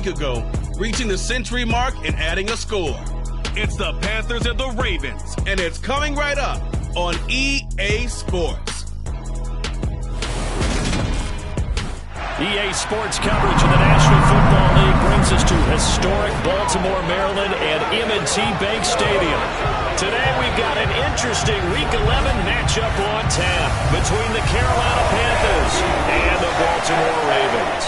ago, reaching the century mark and adding a score. It's the Panthers and the Ravens, and it's coming right up on EA Sports. EA Sports coverage of the National Football League brings us to historic Baltimore, Maryland and M&T Bank Stadium. Today we've got an interesting Week 11 matchup on tap between the Carolina Panthers and the Baltimore Ravens.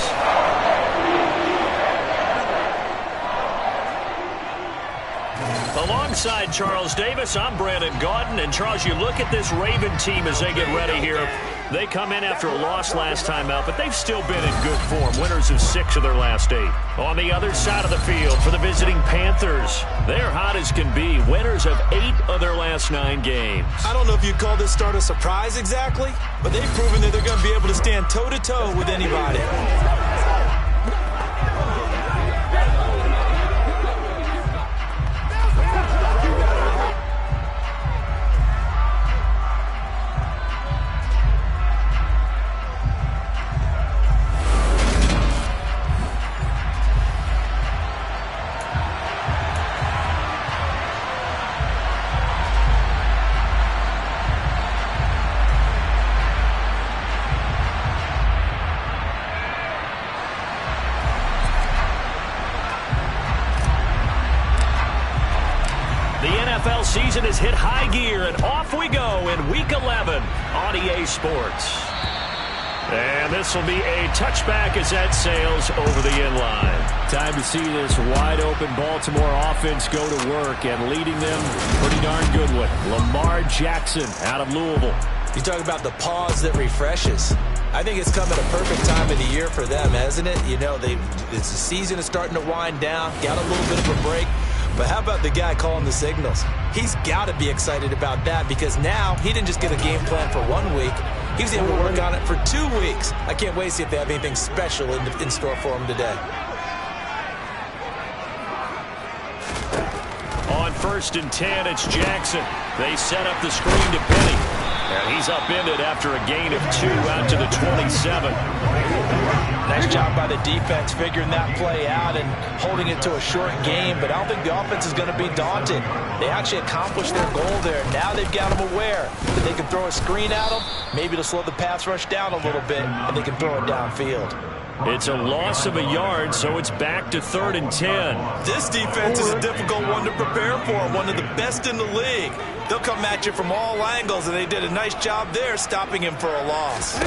Alongside Charles Davis, I'm Brandon Gaudin. And Charles, you look at this Raven team as they get ready here. They come in after a loss last time out, but they've still been in good form. Winners of 6 of their last 8. On the other side of the field for the visiting Panthers, they're hot as can be. Winners of 8 of their last 9 games. I don't know if you'd call this start a surprise exactly, but they've proven that they're going to be able to stand toe-to-toe with anybody. Season has hit high gear, and off we go in Week 11 on EA Sports. And this will be a touchback as that sails over the end line. Time to see this wide-open Baltimore offense go to work, and leading them pretty darn good with Lamar Jackson out of Louisville. You talk about the pause that refreshes. I think it's come at a perfect time of the year for them, hasn't it? You know, the season is starting to wind down, got a little bit of a break. But how about the guy calling the signals? He's got to be excited about that because now he didn't just get a game plan for 1 week. He was able to work on it for 2 weeks. I can't wait to see if they have anything special in store for him today. On 1st and 10, it's Jackson. They set up the screen to Penny. And he's upended after a gain of 2 out to the 27. Nice job by the defense figuring that play out and holding it to a short game, but I don't think the offense is going to be daunted. They actually accomplished their goal there. Now they've got them aware that they can throw a screen at them, maybe to slow the pass rush down a little bit, and they can throw it downfield. It's a loss of a yard, so it's back to 3rd and 10. This defense is a difficult one to prepare for, one of the best in the league. They'll come at you from all angles, and they did a nice job there stopping him for a loss.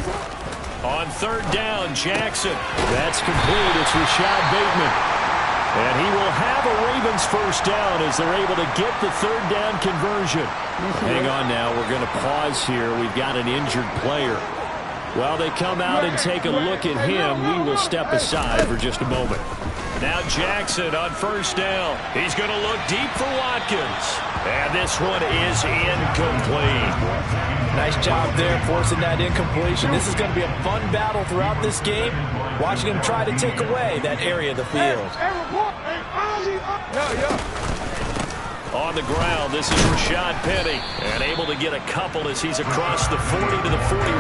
On 3rd down, Jackson. That's complete. It's Rashad Bateman. And he will have a Ravens first down as they're able to get the 3rd down conversion. Hang on now. We're going to pause here. We've got an injured player. While they come out and take a look at him, we will step aside for just a moment. Now Jackson on 1st down. He's going to look deep for Watkins. And this one is incomplete. Nice job there forcing that incompletion. This is going to be a fun battle throughout this game. Watching him try to take away that area of the field. On the ground, this is Rashad Penny. And able to get a couple as he's across the 40 to the 41.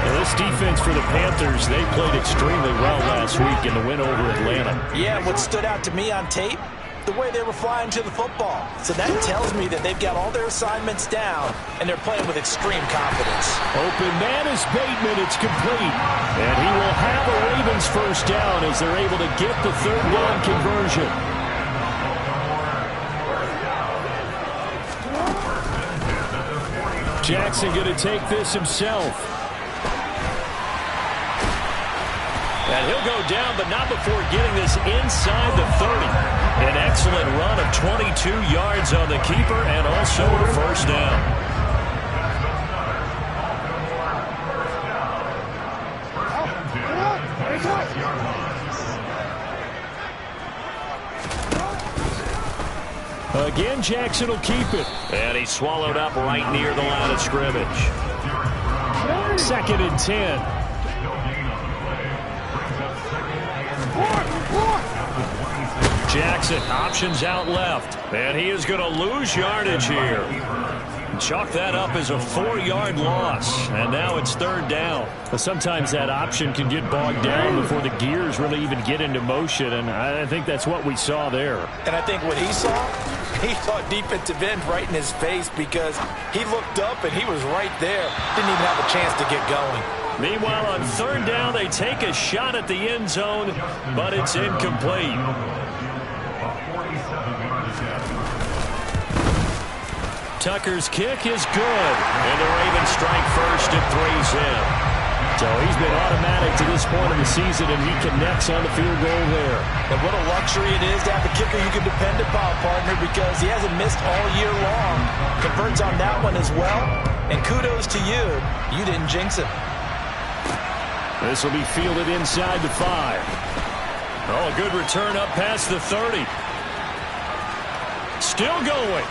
Now this defense for the Panthers, they played extremely well last week in the win over Atlanta. Yeah, what stood out to me on tape, the way they were flying to the football. So that tells me that they've got all their assignments down, and they're playing with extreme confidence. Open man is Bateman. It's complete. And he will have a Ravens first down as they're able to get the 3rd down conversion. Jackson going to take this himself. And he'll go down, but not before getting this inside the 30. An excellent run of 22 yards on the keeper and also a first down. Again, Jackson will keep it. And he's swallowed up right near the line of scrimmage. 2nd and 10. Jackson options out left, and he is going to lose yardage here. Chalk that up as a 4-yard loss, and now it's third down. But sometimes that option can get bogged down before the gears really even get into motion, and I think that's what we saw there. And I think what he saw defensive end right in his face because he looked up and he was right there. Didn't even have a chance to get going. Meanwhile, on third down, they take a shot at the end zone, but it's incomplete. Tucker's kick is good, and the Ravens strike first at 3's in. So he's been automatic to this point of the season, and he connects on the field goal there. And what a luxury it is to have a kicker you can depend upon, partner, because he hasn't missed all year long. Converts on that one as well, and kudos to you. You didn't jinx him. This will be fielded inside the 5. Oh, a good return up past the 30. Still going.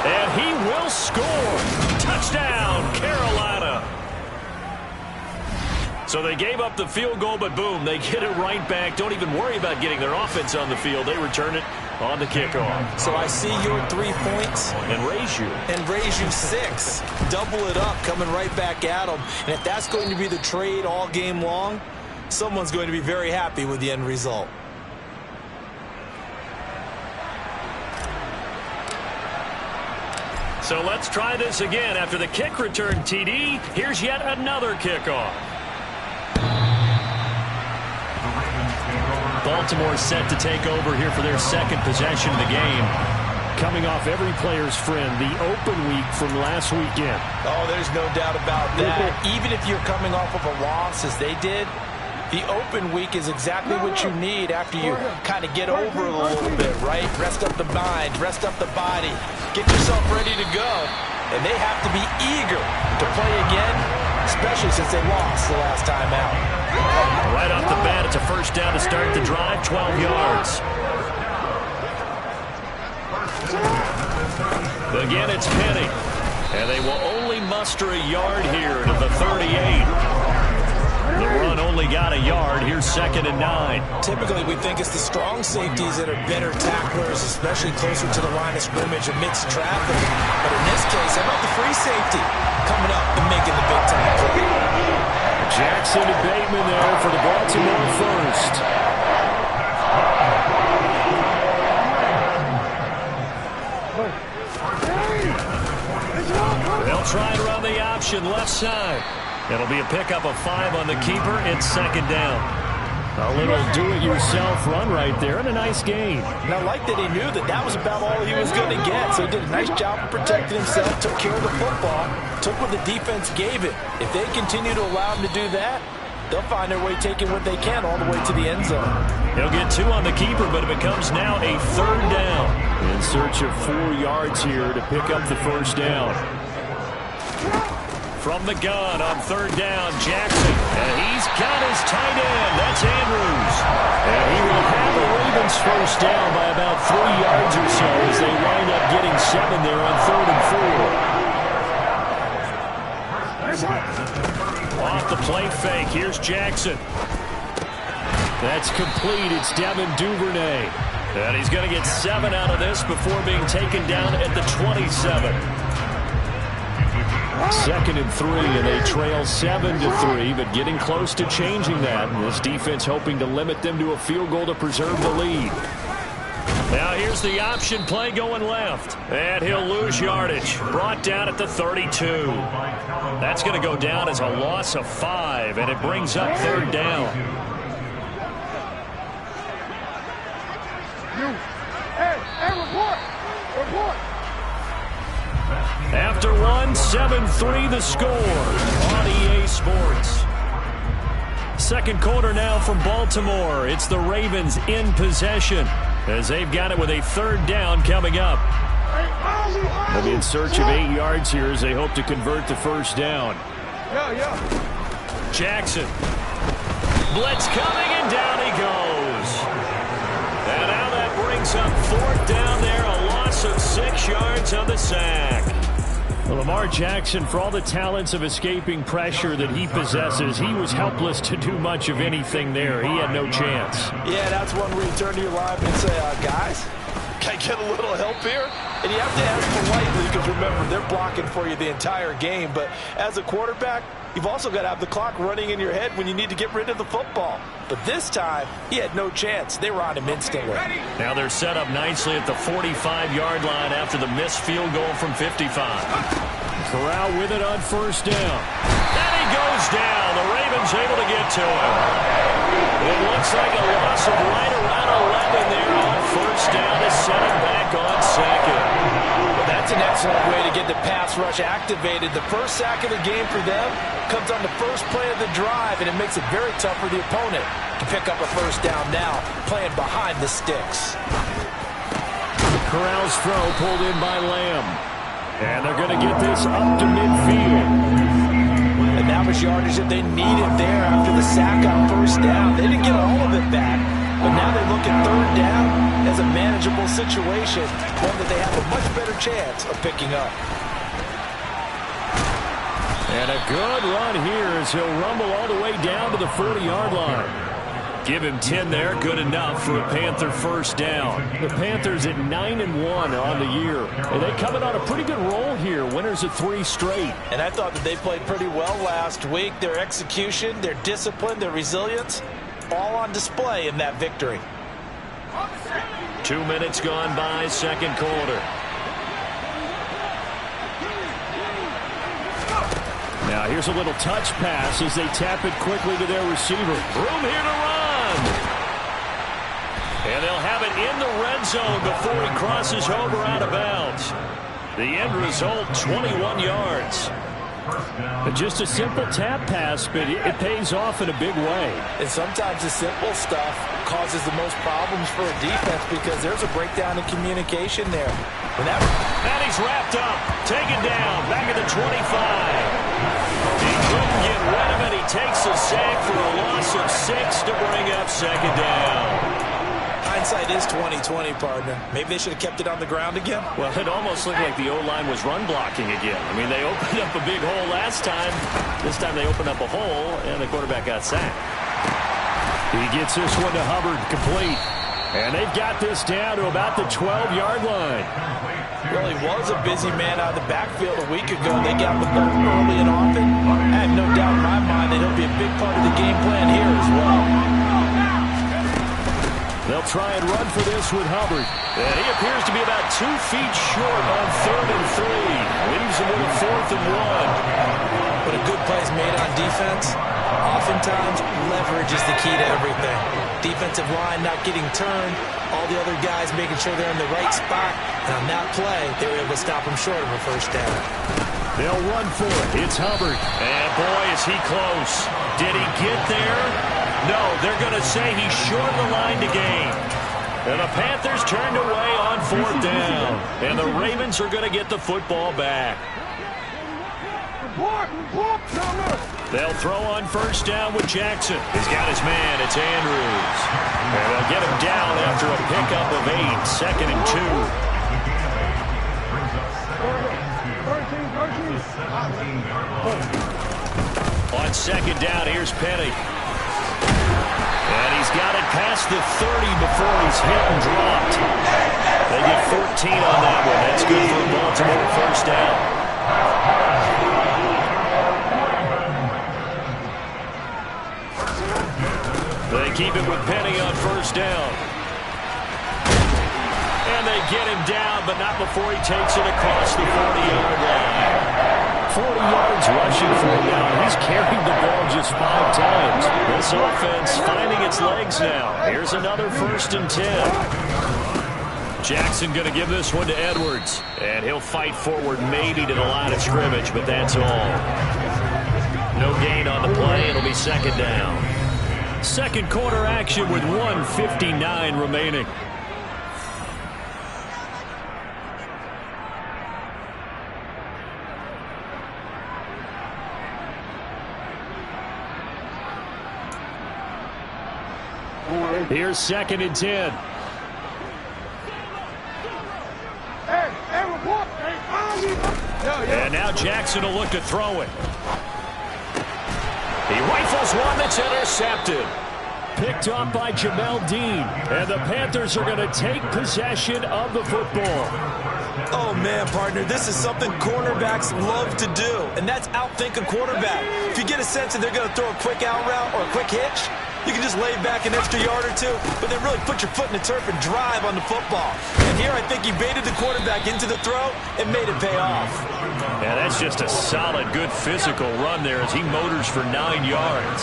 And he will score. Touchdown, Carolina. So they gave up the field goal, but boom, they get it right back. Don't even worry about getting their offense on the field. They return it on the kickoff. So I see your 3 points. And raise you 6. Double it up, coming right back at them. And if that's going to be the trade all game long, someone's going to be very happy with the end result. So let's try this again. After the kick return TD, here's yet another kickoff. Baltimore set to take over here for their second possession of the game. Coming off every player's friend, the open week from last weekend. Oh, there's no doubt about that. Even if you're coming off of a loss as they did, the open week is exactly what you need after you kind of get over it a little bit, right? Rest up the mind, rest up the body, get yourself ready to go. And they have to be eager to play again, especially since they lost the last time out. Right off the bat, it's a first down to start the drive, 12 yards. Again, it's Penny. And they will only muster a yard here to the 38. The run only got a yard. Here's 2nd and 9. Typically, we think it's the strong safeties that are better tacklers, especially closer to the line of scrimmage amidst traffic. But in this case, how about the free safety coming up and making the big-time play? Jackson to Bateman there for the Baltimore first. They'll try and run the option left side. It'll be a pickup of 5 on the keeper. It's 2nd down. A little do-it-yourself run right there and a nice gain. And I like that he knew that that was about all he was going to get. So he did a nice job of protecting himself, took care of the football, took what the defense gave it. If they continue to allow him to do that, they'll find their way taking what they can all the way to the end zone. He'll get 2 on the keeper, but it becomes now a 3rd down. In search of 4 yards here to pick up the first down. From the gun on 3rd down, Jackson. And he's got his tight end. That's Andrews. And he will have the Ravens first down by about 3 yards or so as they wind up getting 7 there on 3rd and 4. Off the play fake. Here's Jackson. That's complete. It's Devin Duvernay. And he's going to get 7 out of this before being taken down at the 27. 2nd and 3, and they trail 7-3, but getting close to changing that. And this defense hoping to limit them to a field goal to preserve the lead. Now here's the option play going left. And he'll lose yardage. Brought down at the 32. That's going to go down as a loss of 5, and it brings up 3rd down. Report. After 1, 7-3 the score on EA Sports. Second quarter now from Baltimore. It's the Ravens in possession as they've got it with a 3rd down coming up. They'll be in search of 8 yards here as they hope to convert the first down. Jackson. Blitz coming, and down he goes. And now that brings up 4th down there, a loss of 6 yards on the sack. Well, Lamar Jackson, for all the talents of escaping pressure that he possesses, he was helpless to do much of anything there. He had no chance. Yeah, that's one where you turn to your line and say, guys, can I get a little help here? And you have to ask politely because, remember, they're blocking for you the entire game. But as a quarterback, you've also got to have the clock running in your head when you need to get rid of the football. But this time, he had no chance. They were on him instantly. Now they're set up nicely at the 45-yard line after the missed field goal from 55. Corral with it on first down. And he goes down. The Ravens able to get to him. It looks like a loss of right around 11 there on first down to set him back on second. Well, that's an excellent way to get the pass rush activated. The first sack of the game for them comes on the first play of the drive, and it makes it very tough for the opponent to pick up a first down now, playing behind the sticks. Corral's throw pulled in by Lamb. And they're going to get this up to midfield. And that was yardage that they needed there after the sack on first down. They didn't get all of it back, but now they look at third down as a manageable situation, one that they have a much better chance of picking up. And a good run here as he'll rumble all the way down to the 40-yard line. Give him 10 there, good enough for a Panther first down. The Panthers at 9-1 on the year. And they coming on a pretty good roll here, winners of 3 straight. And I thought that they played pretty well last week. Their execution, their discipline, their resilience, all on display in that victory. 2 minutes gone by, second quarter. Now here's a little touch pass as they tap it quickly to their receiver. Room here to run. And they'll have it in the red zone before he crosses over out of bounds. The end result, 21 yards. Just a simple tap pass, but it pays off in a big way. And sometimes the simple stuff causes the most problems for a defense because there's a breakdown in communication there. And he's wrapped up, taken down, back at the 25. He couldn't get rid of it. He takes a sack for a loss of 6 to bring up second down. Hindsight is 20/20, partner. Maybe they should have kept it on the ground again. Well, it almost looked like the O-line was run blocking again. I mean, they opened up a big hole last time. This time they opened up a hole, and the quarterback got sacked. He gets this one to Hubbard, complete. And they've got this down to about the 12-yard line. Really was a busy man out of the backfield a week ago. They got the ball early and often. I have no doubt in my mind that he'll be a big part of the game plan here as well. They'll try and run for this with Hubbard. And he appears to be about 2 feet short on 3rd and 3. Leaves him with a 4th and 1. But a good play is made on defense. Oftentimes, leverage is the key to everything. Defensive line not getting turned. All the other guys making sure they're in the right spot. And on that play, they were able to stop him short of a first down. They'll run for it. It's Hubbard. And boy, is he close. Did he get there? No, they're going to say he's short of the line to gain. And the Panthers turned away on 4th down. And the Ravens are going to get the football back. They'll throw on first down with Jackson. He's got his man. It's Andrews. And they'll get him down after a pickup of 8. 2nd and 2. On second down, here's Penny. And he's got it past the 30 before he's hit and dropped. They get 14 on that one. That's good for a Baltimore first down. They keep it with Penny on first down. And they get him down, but not before he takes it across the 40-yard line. 40 yards rushing for him now. He's carried the ball just 5 times. This offense finding its legs now. Here's another 1st and 10. Jackson going to give this one to Edwards. And he'll fight forward maybe to the line of scrimmage, but that's all. No gain on the play. It'll be second down. Second quarter action with 1:59 remaining. Here's 2nd and 10. And now Jackson will look to throw it. He rifles one that's intercepted. Picked up by Jamel Dean. And the Panthers are going to take possession of the football. Oh, man, partner, this is something cornerbacks love to do, and that's outthink a quarterback. If you get a sense that they're going to throw a quick out route or a quick hitch, you can just lay back an extra yard or two, but then really put your foot in the turf and drive on the football. And here I think he baited the quarterback into the throw and made it pay off. Yeah, that's just a solid, good physical run there as he motors for 9 yards.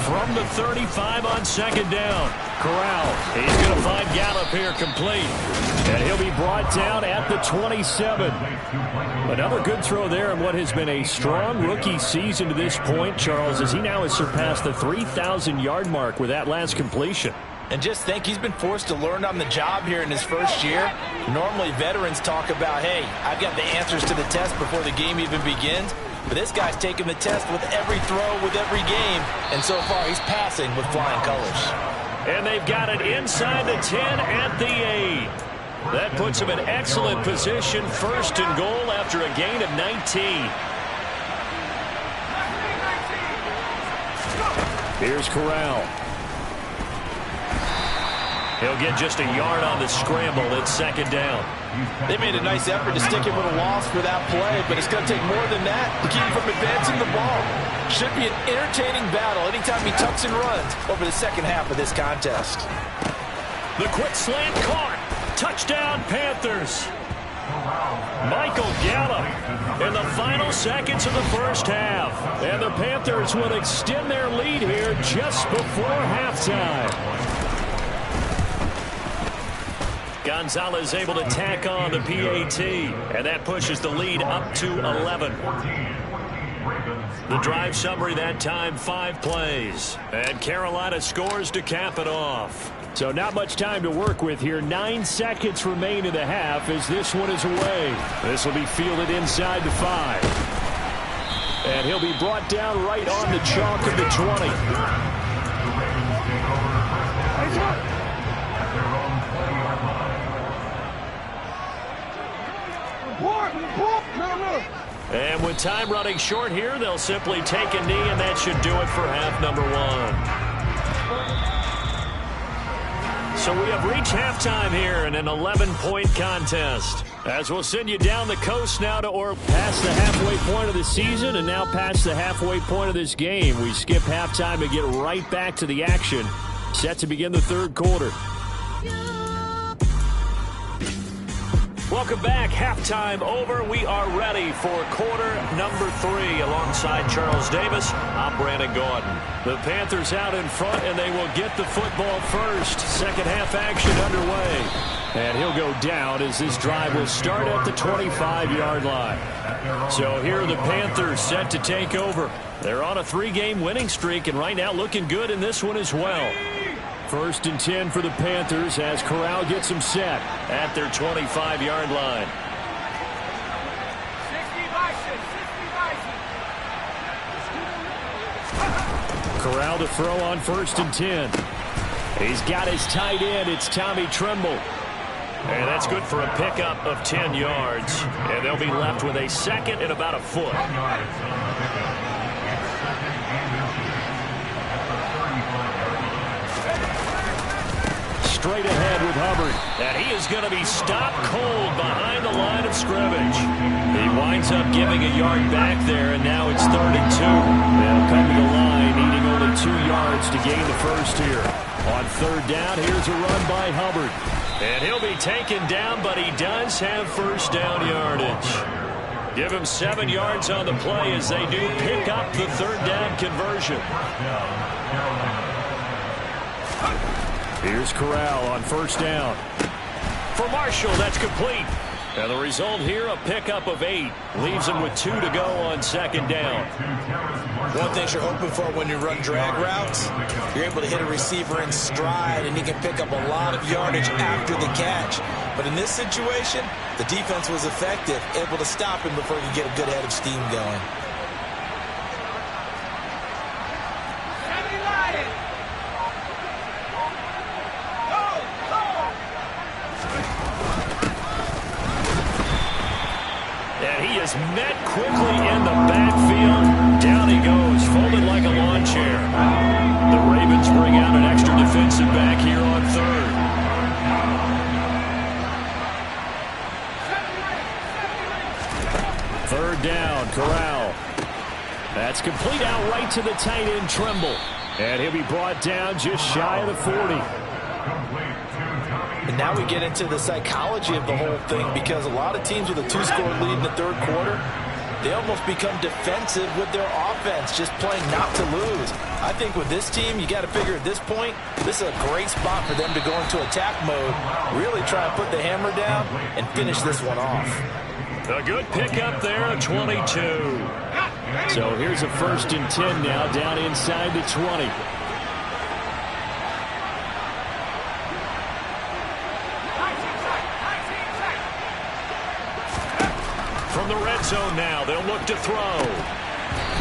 From the 35 on second down, Corral. He's going to find Gallup here complete. And he'll be brought down at the 27. Another good throw there in what has been a strong rookie season to this point, Charles, as he now has surpassed the 3,000-yard mark with that last completion. And just think, he's been forced to learn on the job here in his first year. Normally, veterans talk about, hey, I've got the answers to the test before the game even begins. But this guy's taking the test with every throw, with every game. And so far, he's passing with flying colors. And they've got it inside the 10 at the 8. That puts him in excellent position, first and goal after a gain of 19. Here's Corral. He'll get just a yard on the scramble at second down. They made a nice effort to stick him with a loss for that play, but it's going to take more than that to keep him from advancing the ball. Should be an entertaining battle anytime he tucks and runs over the second half of this contest. The quick slant caught. Touchdown, Panthers. Michael Gallup in the final seconds of the first half. And the Panthers will extend their lead here just before halftime. Gonzalez able to tack on the PAT, and that pushes the lead up to 11. The drive summary that time, 5 plays. And Carolina scores to cap it off. So not much time to work with here. 9 seconds remain in the half as this one is away. This will be fielded inside the 5. And he'll be brought down right on the chalk of the 20. And with time running short here, they'll simply take a knee, and that should do it for half number 1. So we have reached halftime here in an 11-point contest. As we'll send you down the coast now to past the halfway point of the season and now past the halfway point of this game. We skip halftime to get right back to the action. Set to begin the third quarter. Welcome back. Halftime over. We are ready for quarter number 3 alongside Charles Davis. I'm Brandon Gordon. The Panthers out in front, and they will get the football first. Second half action underway. And he'll go down as this drive will start at the 25-yard line. So here are the Panthers set to take over. They're on a 3-game winning streak, and right now looking good in this one as well. First and 10 for the Panthers as Corral gets them set at their 25-yard line. Corral to throw on first and 10. He's got his tight end. It's Tommy Tremble. And that's good for a pickup of 10 yards. And they'll be left with a second and about a foot. Straight ahead with Hubbard. And he is going to be stopped cold behind the line of scrimmage. He winds up giving a yard back there, and now it's 3rd and 2. They'll come to the line, needing only 2 yards to gain the first here. On 3rd down, here's a run by Hubbard. And he'll be taken down, but he does have first down yardage. Give him 7 yards on the play as they do pick up the 3rd down conversion. Here's Corral on first down. For Marshall, that's complete. And the result here, a pickup of 8. Leaves him with 2 to go on second down. One thing you're hoping for when you run drag routes, you're able to hit a receiver in stride, and he can pick up a lot of yardage after the catch. But in this situation, the defense was effective, able to stop him before he could get a good head of steam going. Met quickly in the backfield. Down he goes, folded like a lawn chair. The Ravens bring out an extra defensive back here on 3rd. It's complete out right to the tight end, Tremble. And he'll be brought down just shy of the 40. And now we get into the psychology of the whole thing, because a lot of teams with a 2-score lead in the third quarter, they almost become defensive with their offense, just playing not to lose. I think with this team, you got to figure at this point, this is a great spot for them to go into attack mode, really try and put the hammer down and finish this one off. A good pickup there, a 22. So here's a 1st and 10 now, down inside the 20. From the red zone now, they'll look to throw.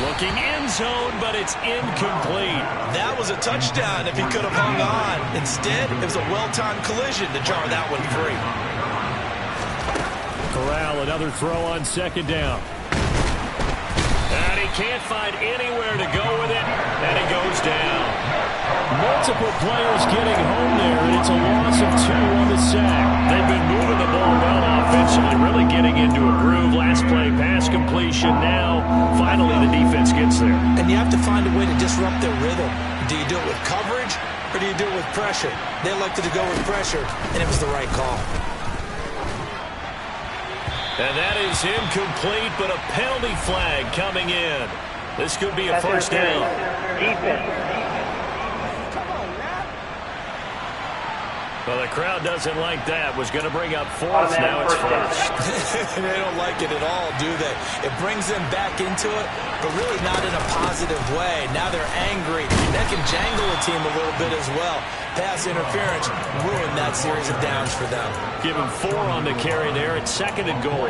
Looking end zone, but it's incomplete. That was a touchdown if he could have hung on. Instead, it was a well-timed collision to jar that one free. Corral, another throw on 2nd down. And he can't find anywhere to go with it, and he goes down. Multiple players getting home there, and it's a loss of 2 on the sack. They've been moving the ball well offensively, really getting into a groove. Last play, pass completion. Now, finally, the defense gets there. And you have to find a way to disrupt their rhythm. Do you do it with coverage, or do you do it with pressure? They elected to go with pressure, and it was the right call. And that is incomplete, but a penalty flag coming in. This could be a 1st down. Well, the crowd doesn't like that. Was going to bring up 4th. Now it's 1st. They don't like it at all, do they? It brings them back into it, but really not in a positive way. Now they're angry. That can jangle a team a little bit as well. Pass interference ruined that series of downs for them. Give him 4 on the carry there at 2nd and goal.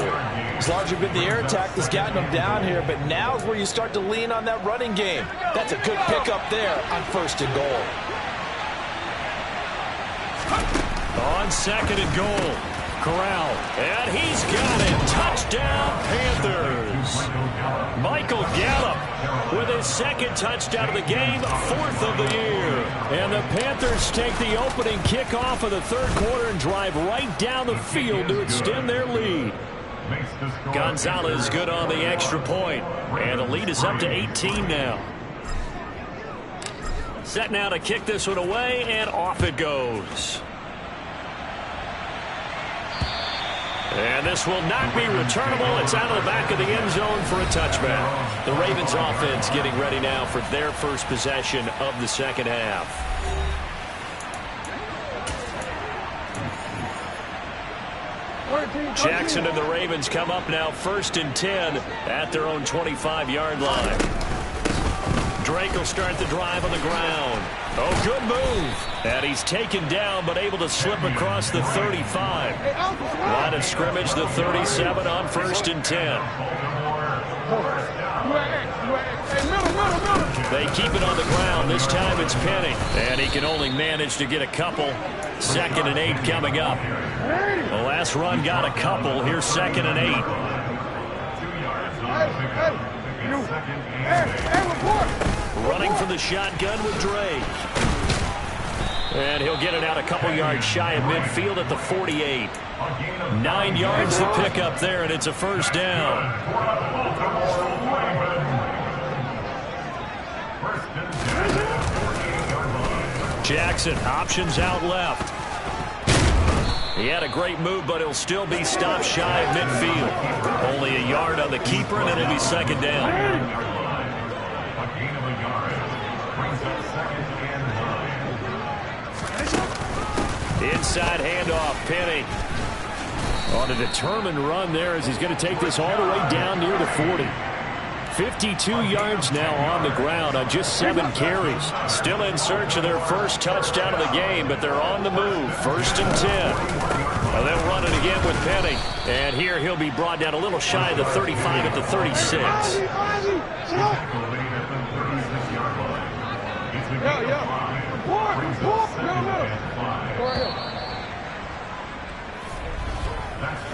It's largely been the air attack that's gotten them down here, but now is where you start to lean on that running game. That's a good pickup there on 1st and goal. On 2nd and goal, Corral, and he's got it. Touchdown, Panthers. Michael Gallup with his 2nd touchdown of the game, 4th of the year. And the Panthers take the opening kickoff of the 3rd quarter and drive right down the field to extend their lead. Gonzalez good on the extra point, and the lead is up to 18 now. Set now to kick this one away, and off it goes. And this will not be returnable. It's out of the back of the end zone for a touchback. The Ravens offense getting ready now for their first possession of the 2nd half. Jackson and the Ravens come up now 1st and 10 at their own 25-yard line. Drake will start the drive on the ground. Oh, good move. And he's taken down, but able to slip across the 35. Line of scrimmage, the 37 on 1st and 10. They keep it on the ground. This time it's Penny. And he can only manage to get a couple. 2nd and 8 coming up. The last run got a couple. Here's 2nd and 8. Running from the shotgun with Drake. And he'll get it out a couple yards shy of midfield at the 48. 9 yards to pick up there, and it's a 1st down. Jackson, options out left. He had a great move, but he'll still be stopped shy of midfield. Only a yard on the keeper, and it'll be 2nd down. Inside handoff, Penny. On a determined run there as he's going to take this all the way down near the 40. 52 yards now on the ground on just 7 carries. Still in search of their first touchdown of the game, but they're on the move. 1st and 10. Well, they'll run it again with Penny. And here he'll be brought down a little shy of the 35 at the 36.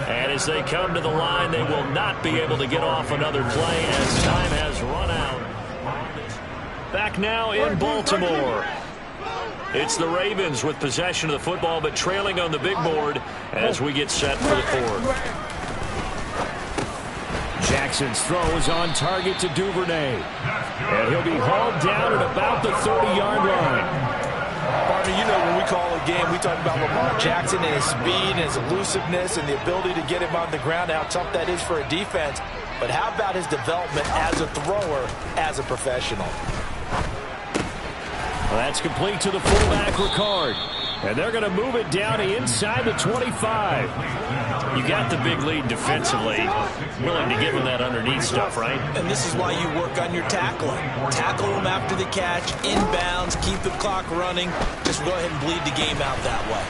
And as they come to the line, they will not be able to get off another play as time has run out. Back now in Baltimore. It's the Ravens with possession of the football, but trailing on the big board as we get set for the 4th. Jackson's throw is on target to Duvernay. And he'll be hauled down at about the 30-yard line. Barney, you know when we call a game, we talk about Lamar Jackson and his speed and his elusiveness and the ability to get him on the ground, how tough that is for a defense. But how about his development as a thrower, as a professional? Well, that's complete to the fullback, Ricard. And they're going to move it down inside the 25. You got the big lead defensively. Willing to give him that underneath stuff, right? And this is why you work on your tackling. Tackle him after the catch, inbounds, keep the clock running. Just go ahead and bleed the game out that way.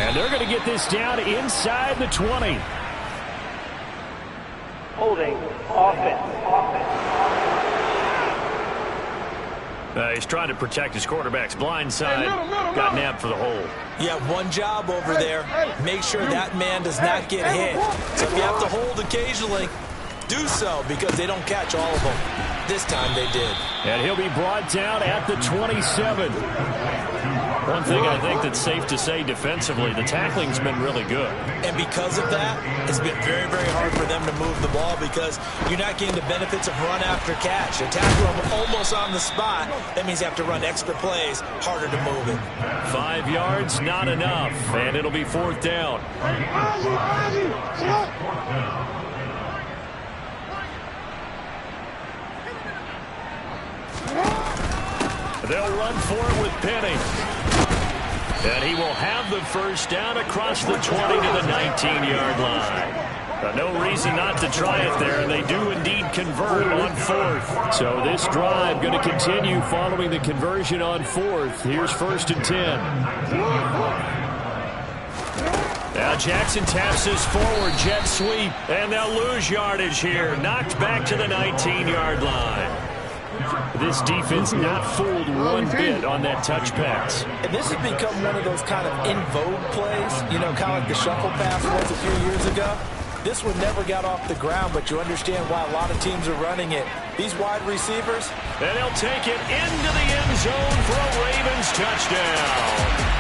And they're going to get this down inside the 20. Holding, offense. He's trying to protect his quarterback's blind side. Got nabbed for the hole. You have one job over there. Make sure that man does not get hit. So if you have to hold occasionally, do so because they don't catch all of them. This time they did. And he'll be brought down at the 27. One thing I think that's safe to say defensively, the tackling's been really good. And because of that, it's been very, very hard for them to move the ball because you're not getting the benefits of run after catch. You tackle them almost on the spot. That means you have to run extra plays, harder to move it. 5 yards, not enough, and it'll be 4th down. They'll run for it with Penny. And he will have the first down across the 20 to the 19-yard line. No reason not to try it there, and they do indeed convert on 4th. So this drive going to continue following the conversion on 4th. Here's 1st and 10. Now Jackson taps this forward jet sweep, and they'll lose yardage here. Knocked back to the 19-yard line. This defense not fooled one bit on that touch pass. And this has become one of those kind of in vogue plays, you know, kind of like the shuffle pass was a few years ago. This one never got off the ground, but you understand why a lot of teams are running it. These wide receivers. And he'll take it into the end zone for a Ravens touchdown.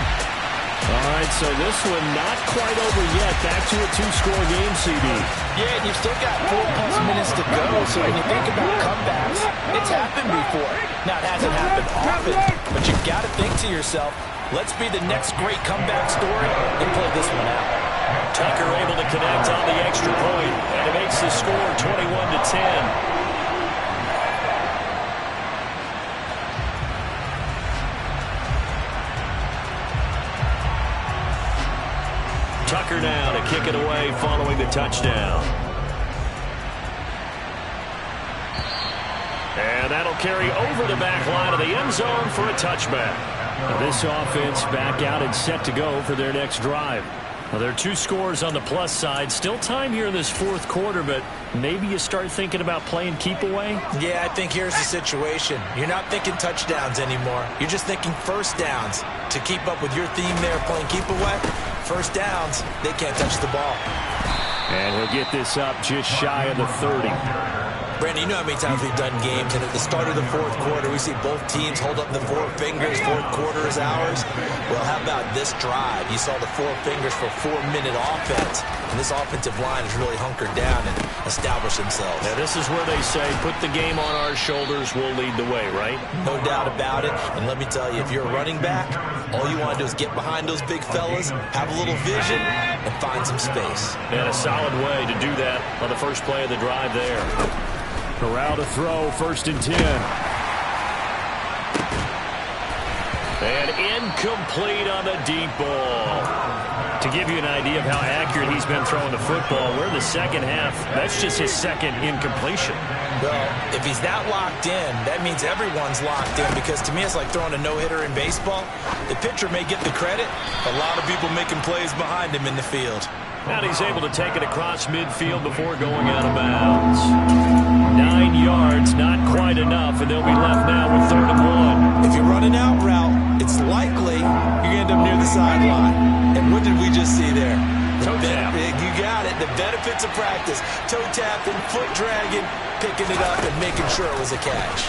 All right, so this one not quite over yet. Back to a 2-score game, CD. Yeah, and you've still got 4+ minutes to go, so when you think about comebacks, it's happened before. Now, it hasn't happened often, but you've got to think to yourself, let's be the next great comeback story and play this one out. Tucker able to connect on the extra point, and it makes the score 21-10. Tucker now to kick it away following the touchdown. And that'll carry over the back line of the end zone for a touchback. Now this offense back out and set to go for their next drive. Well, there are 2 scores on the plus side. Still time here in this 4th quarter, but maybe you start thinking about playing keep away? Yeah, I think here's the situation. You're not thinking touchdowns anymore. You're just thinking first downs. To keep up with your theme there, playing keep away, first downs, they can't touch the ball. And he'll get this up just shy of the 30. Brandon, you know how many times we've done games, and at the start of the 4th quarter, we see both teams hold up the 4 fingers, 4th quarter is ours. Well, how about this drive? You saw the 4 fingers for 4-minute offense, and this offensive line has really hunkered down and established themselves. Now, this is where they say, put the game on our shoulders, we'll lead the way, right? No doubt about it, and let me tell you, if you're a running back, all you want to do is get behind those big fellas, have a little vision, and find some space. And a solid way to do that on the first play of the drive there. Corral to throw, 1st and 10. And incomplete on the deep ball. To give you an idea of how accurate he's been throwing the football, we're in the second half. That's just his 2nd incompletion. Well, if he's that locked in, that means everyone's locked in, because to me it's like throwing a no-hitter in baseball. The pitcher may get the credit, a lot of people making plays behind him in the field. And he's able to take it across midfield before going out of bounds. 9 yards, not quite enough, and they'll be left now with 3rd and 1. If you're running out route, it's likely you're going to end up near the sideline. And what did we just see there? Toe tap. You got it. The benefits of practice. Toe tapping, foot dragging, picking it up, and making sure it was a catch.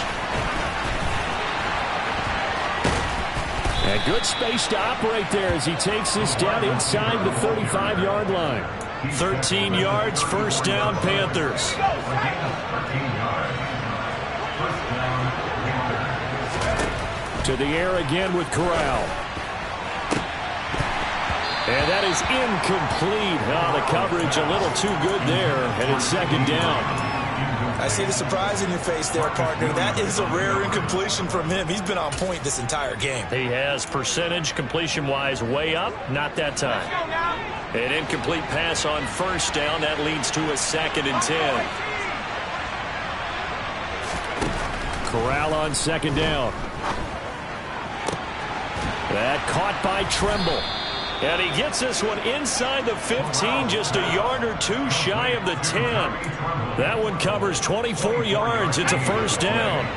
And good space to operate there as he takes this down inside the 35-yard line. 13 yards, first down, Panthers. To the air again with Corral. And that is incomplete. Oh, the coverage a little too good there, and it's second down. I see the surprise in your face there, partner. That is a rare incompletion from him. He's been on point this entire game. He has percentage completion-wise way up, not that time. An incomplete pass on first down. That leads to a 2nd and 10. Corral on second down. That caught by Tremble. And he gets this one inside the 15, just a yard or two shy of the 10. That one covers 24 yards. It's a first down.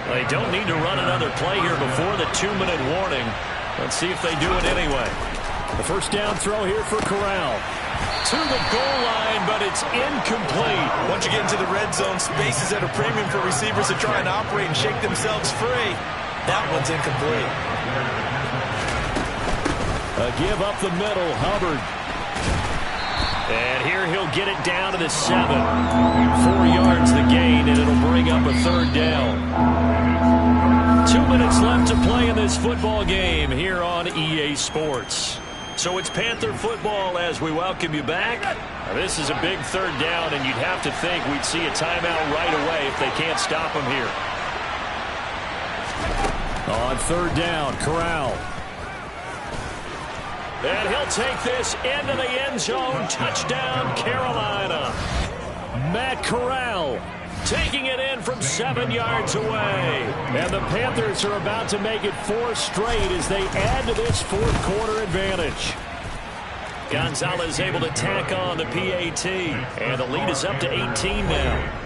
They don't need to run another play here before the 2-minute warning. Let's see if they do it anyway. The first down throw here for Corral. To the goal line, but it's incomplete. Once you get into the red zone, space is at a premium for receivers to try and operate and shake themselves free. That one's incomplete. A give up the middle, Hubbard. And here he'll get it down to the 7. 4 yards the gain, and it'll bring up a third down. 2 minutes left to play in this football game here on EA Sports. So it's Panther football as we welcome you back. Now, this is a big third down, and you'd have to think we'd see a timeout right away if they can't stop them here. On third down, Corral. And he'll take this into the end zone. Touchdown, Carolina. Matt Corral taking it in from 7 yards away. And the Panthers are about to make it 4 straight as they add to this fourth quarter advantage. Gonzalez able to tack on the PAT. And the lead is up to 18 now.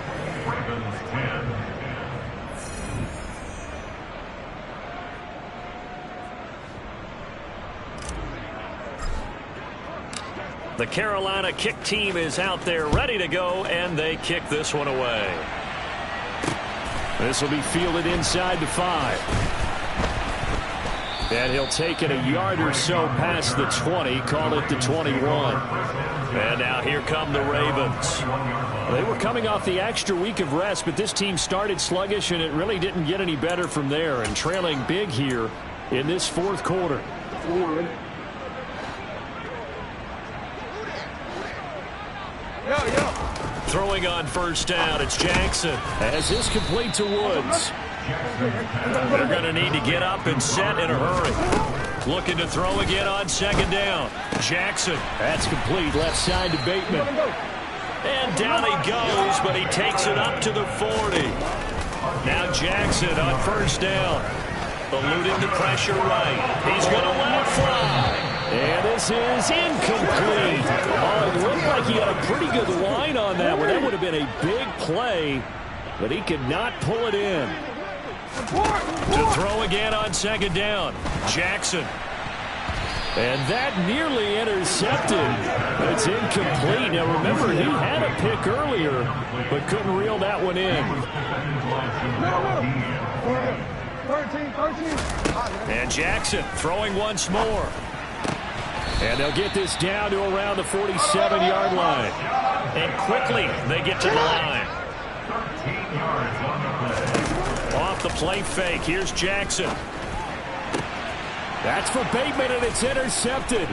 The Carolina kick team is out there ready to go, and they kick this one away. This will be fielded inside the 5. And he'll take it a yard or so past the 20, call it the 21. And now here come the Ravens. They were coming off the extra week of rest, but this team started sluggish, and it really didn't get any better from there, and trailing big here in this fourth quarter. Throwing on first down, it's Jackson. As this complete to Woods. They're going to need to get up and set in a hurry. Looking to throw again on second down. Jackson. That's complete. Left side to Bateman. And down he goes, but he takes it up to the 40. Now Jackson on first down. Eluding the pressure right. He's going to let it fly. And this is incomplete. Oh, it looked like he had a pretty good line on that one. That would have been a big play, but he could not pull it in. To throw again on second down. Jackson. And that nearly intercepted. It's incomplete. Now remember, he had a pick earlier, but couldn't reel that one in. 13. And Jackson throwing once more. And they'll get this down to around the 47-yard line. And quickly they get to the line. Off the play fake. Here's Jackson. That's for Bateman, and it's intercepted.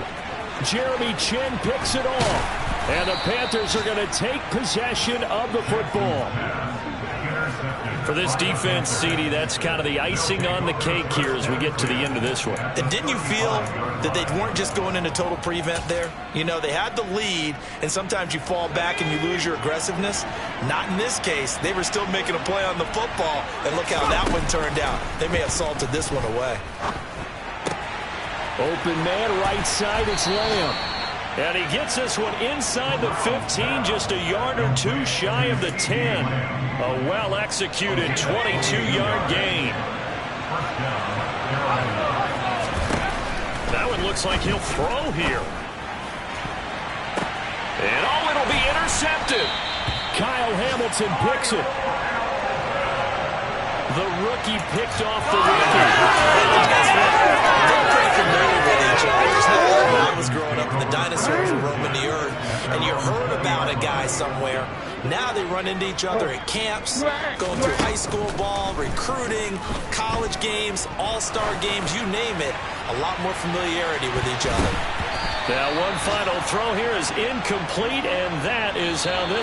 Jeremy Chin picks it off. And the Panthers are going to take possession of the football. For this defense, CD, that's kind of the icing on the cake here as we get to the end of this one. And didn't you feel that they weren't just going into total prevent there? You know, they had the lead, and sometimes you fall back and you lose your aggressiveness. Not in this case. They were still making a play on the football, and look how that one turned out. They may have salted this one away. Open man, right side, it's Lamb. And he gets this one inside the 15, just a yard or two shy of the 10. A well-executed 22-yard gain. That one looks like he'll throw here. And oh, it'll be intercepted. Kyle Hamilton picks it. The rookie picked off the rookie. They're pretty familiar with it. each other. There's no way when I was growing up and the dinosaurs were roaming the earth and you heard about a guy somewhere. Now they run into each other at camps, going through high school ball, recruiting, college games, all-star games, you name it. A lot more familiarity with each other. Now one final throw here is incomplete, and that is how this